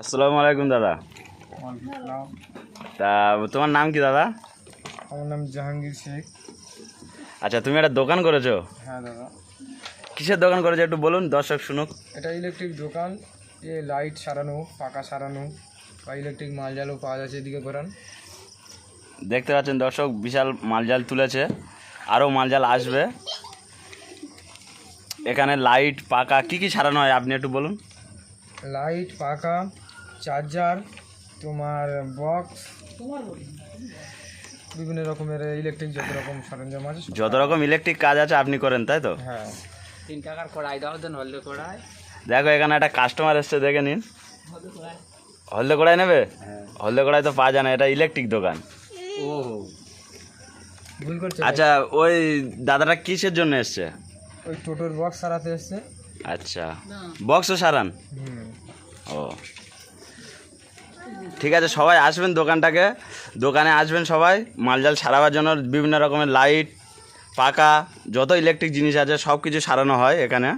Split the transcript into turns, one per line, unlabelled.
আসসালামু আলাইকুম দাদা। তা তোমার নাম কি দাদা?
আমার নাম জাহাঙ্গীর শেখ।
আচ্ছা, তুমি একটা দোকান করেছো?
হ্যাঁ দাদা,
কিসের দোকান করেছো একটু বলুন, দর্শক শুনুক।
এটা ইলেকট্রিক দোকান। লাইট সারানো, পাকা সারানো বা ইলেকট্রিক মালজালও পাওয়া যাচ্ছে এদিকে ঘোরান।
দেখতে পাচ্ছেন দর্শক, বিশাল মালজাল তুলেছে, আরও মালজাল আসবে। এখানে লাইট পাকা কি কি সারানো হয় আপনি একটু বলুন।
লাইট, পাকা, চার্জার, তোমার বক্স, বিভিন্ন রকমের ইলেকট্রিক যত রকম সরঞ্জাম আছে
যত রকম ইলেকট্রিক কাজ আছে আপনি করেন, তাই তো?
হ্যাঁ।
3 টাকার কড়াই দাও দেন, হলদে কড়াই।
দেখো এখানে একটা কাস্টমার এসছে, দেখে নিন। হলদে কড়াই নেবে? হলদে কড়াই তো পাওয়া যায় না, এটা ইলেকট্রিক দোকান।
ও
ভুল করছে।
আচ্ছা, ওই দাদাটা কিসের জন্য এসছে?
ওই টোটোর বক্স সারাতে এসছে।
আচ্ছা, বক্সও সারান? ও ঠিক আছে, সবাই আসবেন দোকানে আসবেন সবাই, মালজাল সারাবার জন্য। বিভিন্ন রকমের লাইট, পাকা, যত ইলেকট্রিক জিনিস আছে সব কিছু সারানো হয় এখানে।